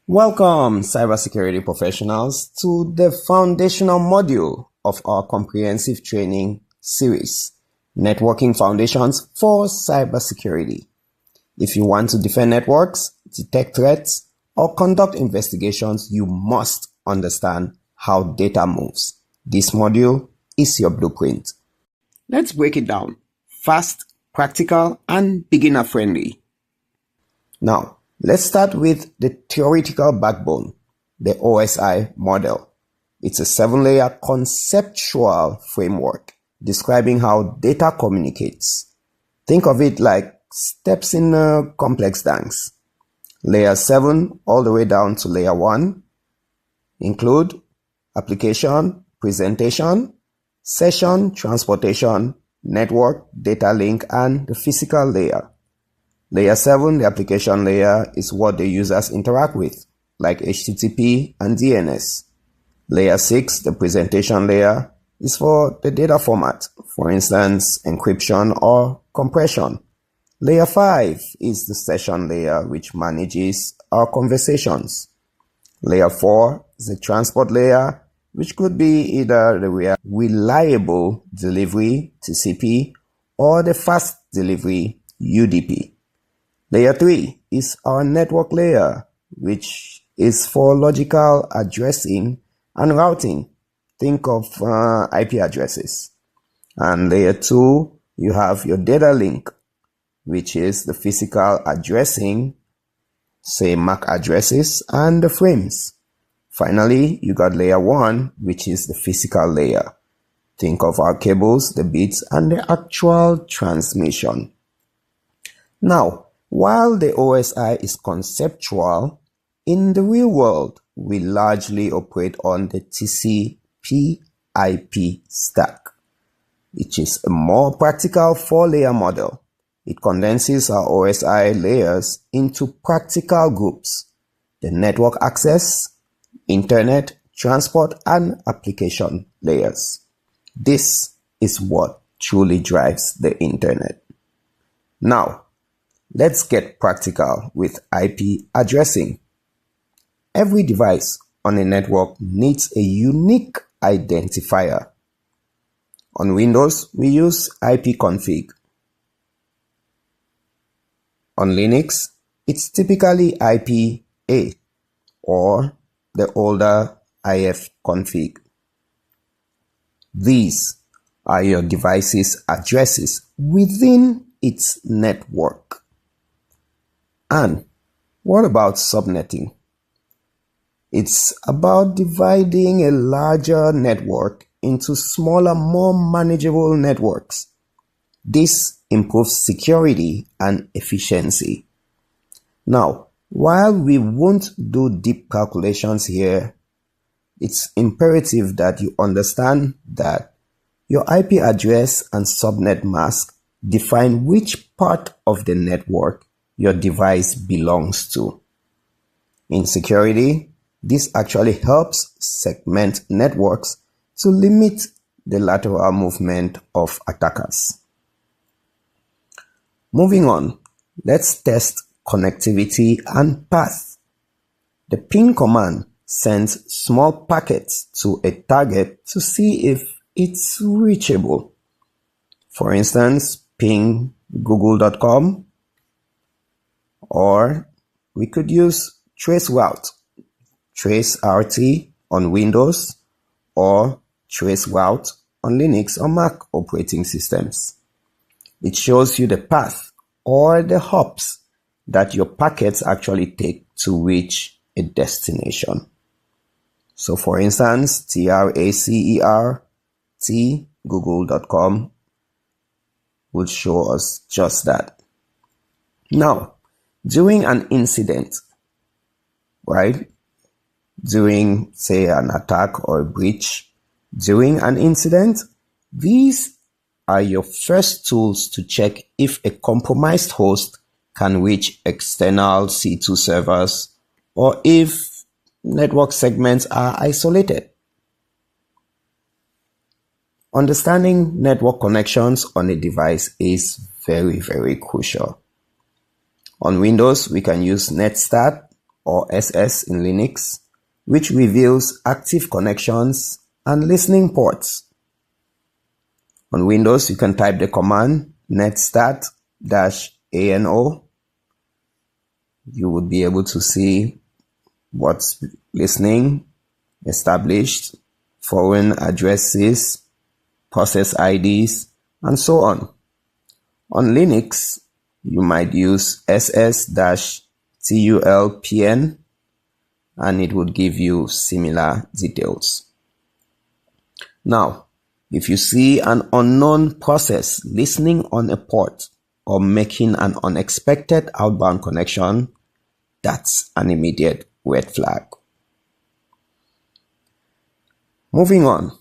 Welcome, cybersecurity professionals, to the foundational module of our comprehensive training series, Networking Foundations for Cybersecurity. If you want to defend networks, detect threats, or conduct investigations, you must understand how data moves. This module is your blueprint. Let's break it down. Fast, practical, and beginner-friendly. Now, let's start with the theoretical backbone, the OSI model. It's a 7-layer conceptual framework describing how data communicates. Think of it like steps in a complex dance. Layer 7 all the way down to layer 1 include application, presentation, session, transportation, network, data link, and the physical layer. Layer 7, the application layer, is what the users interact with, like HTTP and DNS. Layer 6, the presentation layer, is for the data format, for instance, encryption or compression. Layer 5 is the session layer, which manages our conversations. Layer 4 is the transport layer, which could be either the reliable delivery, TCP, or the fast delivery, UDP. Layer 3 is our network layer, which is for logical addressing and routing. Think of IP addresses. And layer 2, you have your data link, which is the physical addressing, say MAC addresses, and the frames. Finally, you got layer 1, which is the physical layer. Think of our cables, the bits, and the actual transmission. Now, while the OSI is conceptual, in the real world, we largely operate on the TCP/IP stack, which is a more practical 4-layer model. It condenses our OSI layers into practical groups: the network access, internet, transport, and application layers. This is what truly drives the internet. Now, let's get practical with IP addressing. Every device on a network needs a unique identifier. On Windows, we use ipconfig. On Linux, it's typically IPA or the older ifconfig. These are your device's addresses within its network. And what about subnetting? It's about dividing a larger network into smaller, more manageable networks. This improves security and efficiency. Now, while we won't do deep calculations here, it's imperative that you understand that your IP address and subnet mask define which part of the network your device belongs to. In security, this actually helps segment networks to limit the lateral movement of attackers. Moving on, let's test connectivity and path. The ping command sends small packets to a target to see if it's reachable. For instance, ping google.com, or we could use traceroute, tracert on Windows, or traceroute on Linux or Mac operating systems. It shows you the path or the hops that your packets actually take to reach a destination. So for instance, tracert google.com will show us just that. Now, during an incident, right? During, say, an attack or a breach, during an incident, these are your first tools to check if a compromised host can reach external C2 servers or if network segments are isolated. Understanding network connections on a device is very, very crucial. On Windows, we can use Netstat or SS in Linux, which reveals active connections and listening ports. On Windows, you can type the command netstat-ano. You would be able to see what's listening, established, foreign addresses, process IDs, and so on. On Linux, you might use ss-tulpn, and it would give you similar details. Now, if you see an unknown process listening on a port or making an unexpected outbound connection, that's an immediate red flag. Moving on,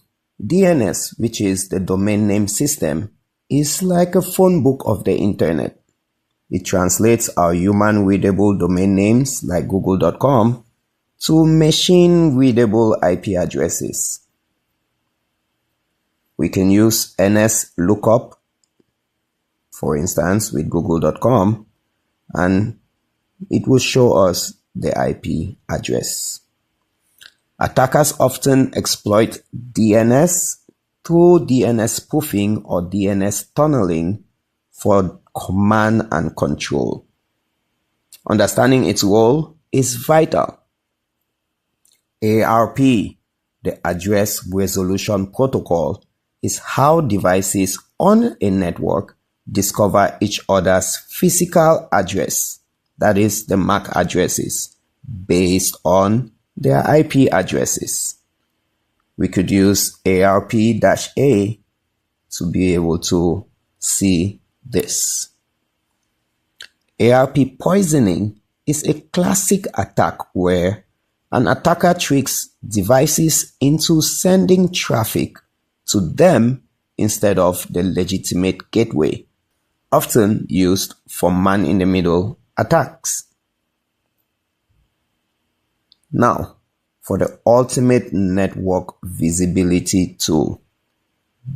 DNS, which is the domain name system, is like a phone book of the internet. It translates our human readable domain names like google.com to machine readable IP addresses. We can use nslookup, for instance, with google.com, and it will show us the IP address. Attackers often exploit DNS through DNS spoofing or DNS tunneling for command and control. Understanding its role is vital. ARP, the Address Resolution Protocol, is how devices on a network discover each other's physical address, that is, the MAC addresses, based on their IP addresses. We could use ARP-A to be able to see this. ARP poisoning is a classic attack where an attacker tricks devices into sending traffic to them instead of the legitimate gateway, often used for man-in-the-middle attacks. Now, for the ultimate network visibility tool,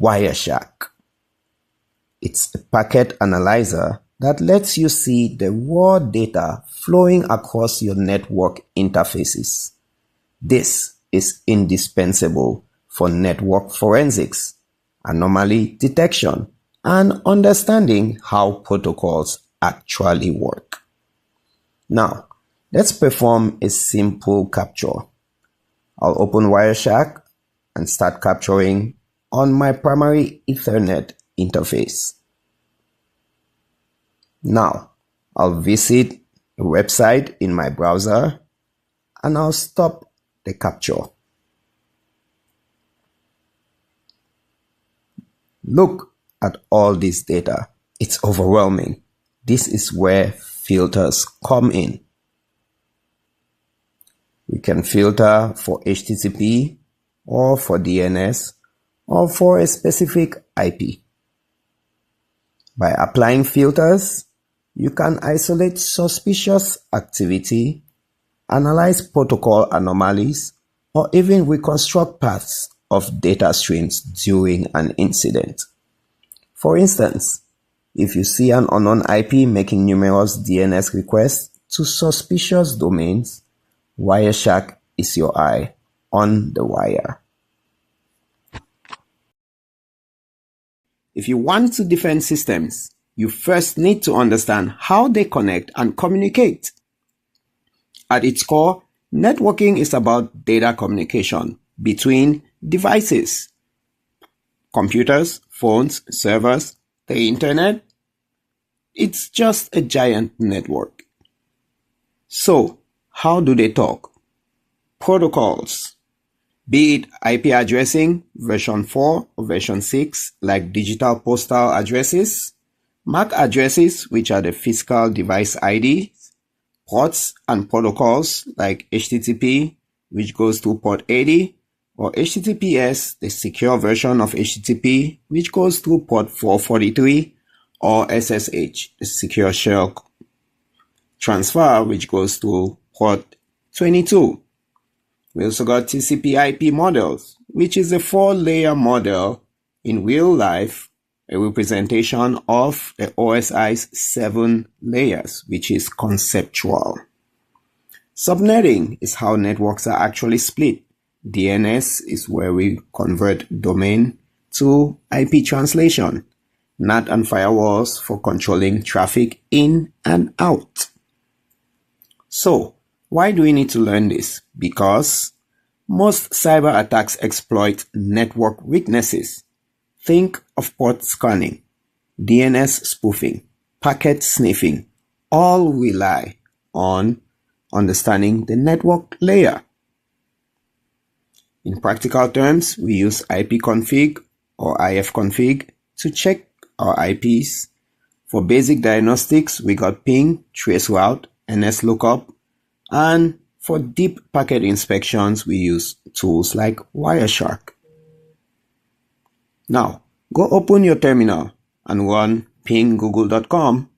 Wireshark. It's a packet analyzer that lets you see the raw data flowing across your network interfaces. This is indispensable for network forensics, anomaly detection, and understanding how protocols actually work. Now, let's perform a simple capture. I'll open Wireshark and start capturing on my primary Ethernet interface. Now, I'll visit a website in my browser and I'll stop the capture. Look at all this data. It's overwhelming. This is where filters come in. We can filter for HTTP or for DNS or for a specific IP. By applying filters, you can isolate suspicious activity, analyze protocol anomalies, or even reconstruct paths of data streams during an incident. For instance, if you see an unknown IP making numerous DNS requests to suspicious domains, Wireshark is your eye on the wire. If you want to defend systems, you first need to understand how they connect and communicate. At its core, networking is about data communication between devices, computers, phones, servers, the internet. It's just a giant network. So, how do they talk? Protocols. Be it IP addressing, version 4 or version 6, like digital postal addresses, MAC addresses, which are the physical device IDs, ports and protocols like HTTP, which goes to port 80, or HTTPS, the secure version of HTTP, which goes to port 443, or SSH, the secure shell transfer, which goes to port 22. We also got TCP/IP models, which is a 4-layer model in real life, a representation of the OSI's 7 layers, which is conceptual. Subnetting is how networks are actually split. DNS is where we convert domain to IP translation. NAT and firewalls for controlling traffic in and out. So, why do we need to learn this? Because most cyber attacks exploit network weaknesses. Think of port scanning, DNS spoofing, packet sniffing. All rely on understanding the network layer. In practical terms, we use ipconfig or ifconfig to check our IPs. For basic diagnostics, we got ping, traceroute, nslookup, and for deep packet inspections, we use tools like Wireshark. Now, go open your terminal and run pinggoogle.com.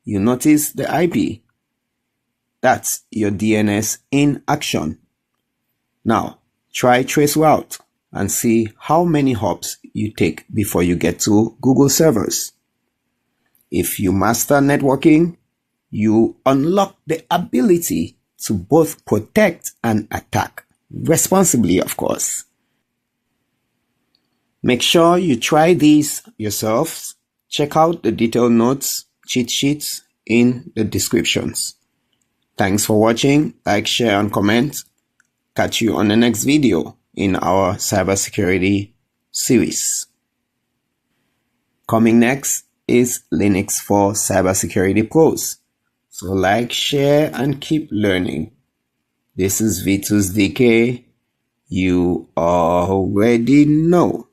You notice the IP. That's your DNS in action. Now, try traceroute and see how many hops you take before you get to Google servers. If you master networking, you unlock the ability to both protect and attack, responsibly, of course. Make sure you try these yourselves. Check out the detailed notes, cheat sheets in the descriptions. Thanks for watching. Like, share, and comment. Catch you on the next video in our cybersecurity series. Coming next is Linux for Cybersecurity Pros. So like, share, and keep learning. This is Vitus DK. You already know.